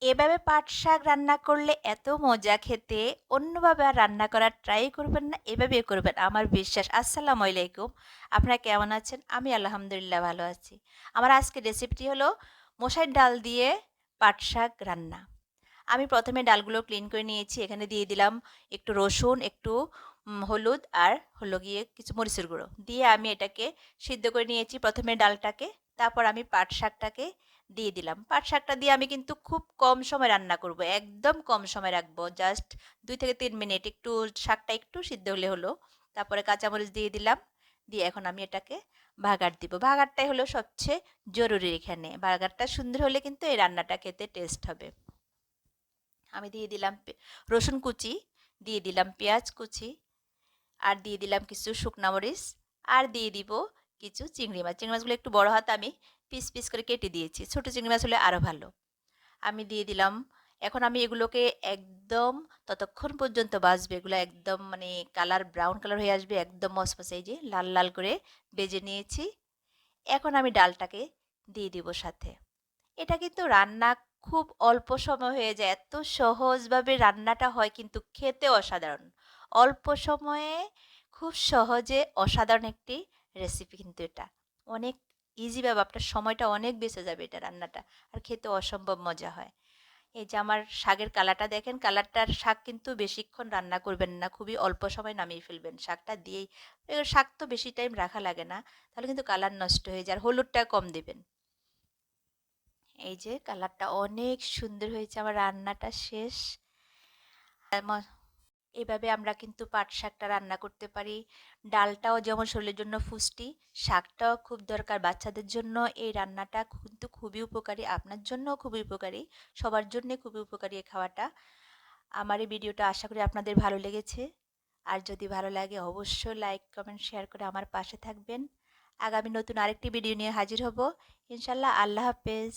এভাবে পাট শাক রান্না করলে এত মজা খেতে, অন্যভাবে আর রান্না করার ট্রাই করবেন না, এভাবে করবেন আমার বিশ্বাস। আসসালামু আলাইকুম। আপনারা কেমন আছেন? আমি আলহামদুলিল্লাহ ভালো আছি। আমার আজকের রেসিপিটি হলো মোশারির ডাল দিয়ে পাট শাক রান্না। আমি প্রথমে ডালগুলো ক্লিন করে নিয়েছি। এখানে দিয়ে দিলাম একটু রসুন, একটু হলুদ আর হলো গিয়ে কিছু মরিচের গুঁড়ো দিয়ে আমি এটাকে সিদ্ধ করে নিয়েছি প্রথমে ডালটাকে। তারপর আমি পাট শাকটাকে দিয়ে দিলাম। পাট শাকটা দিয়ে আমি কিন্তু খুব কম সময় রান্না করব, একদম কম সময় রাখবো, জাস্ট 2 থেকে 3 মিনিট। একটু শাকটা একটু সিদ্ধ হলে হলো। তারপরে কাঁচামরিচ দিয়ে দিলাম, দিয়ে এখন আমি এটাকে ভাগার দিব। ভাগারটাই হলো সবচেয়ে জরুরি এখানে। ভাগারটা সুন্দর হলে কিন্তু এই রান্নাটা খেতে টেস্ট হবে। আমি দিয়ে দিলাম রসুন কুচি, দিয়ে দিলাম পেঁয়াজ কুচি, আর দিয়ে দিলাম কিছু শুকনা মরিচ, আর দিয়ে দিব কিছু চিংড়ি মাছ। চিংড়ি মাছগুলো একটু বড় হাতে আমি পিস পিস করে কেটে দিয়েছি, ছোট চিংড়ি মাছ হলে আরও ভালো। আমি দিয়ে দিলাম। এখন আমি এগুলোকে একদম ততক্ষণ পর্যন্ত ভাজবে, এগুলো একদম মানে কালার ব্রাউন কালার হয়ে আসবে, একদম মসমসে, এই যে লাল লাল করে ভেজে নিয়েছি। এখন আমি ডালটাকে দিয়ে দিব সাথে। এটা কিন্তু রান্না খুব অল্প সময় হয়ে যায়, এত সহজভাবে রান্নাটা হয় কিন্তু খেতে অসাধারণ। অল্প সময়ে খুব সহজে অসাধারণ একটি রেসিপি কিন্তু এটা। অনেক ইজিভাবে আপনার সময়টা অনেক বেঁচে যাবে এটা রান্নাটা, আর খেতে অসম্ভব মজা হয়। এই যে আমার শাকের কালারটা দেখেন, কালারটার শাক কিন্তু বেশিক্ষণ রান্না করবেন না, খুবই অল্প সময় নামিয়ে ফেলবেন শাকটা দিয়েই। শাক তো বেশি টাইম রাখা লাগে না, তাহলে কিন্তু কালার নষ্ট হয়ে যায়। আর হলুদটা কম দেবেন। এই যে কালারটা অনেক সুন্দর হয়েছে, আমার রান্নাটা শেষ। এভাবে আমরা কিন্তু পাট শাকটা রান্না করতে পারি। ডালটাও যেমন শরীরের জন্য পুষ্টি, শাকটাও খুব দরকার বাচ্চাদের জন্য। এই রান্নাটা কিন্তু খুবই উপকারী, আপনার জন্যও খুবই উপকারী, সবার জন্যে খুবই উপকারী এই খাওয়াটা। আমার এই ভিডিওটা আশা করি আপনাদের ভালো লেগেছে। আর যদি ভালো লাগে অবশ্যই লাইক কমেন্ট শেয়ার করে আমার পাশে থাকবেন। আগামী নতুন আরেকটি ভিডিও নিয়ে হাজির হব ইনশাল্লাহ। আল্লাহ হাফেজ।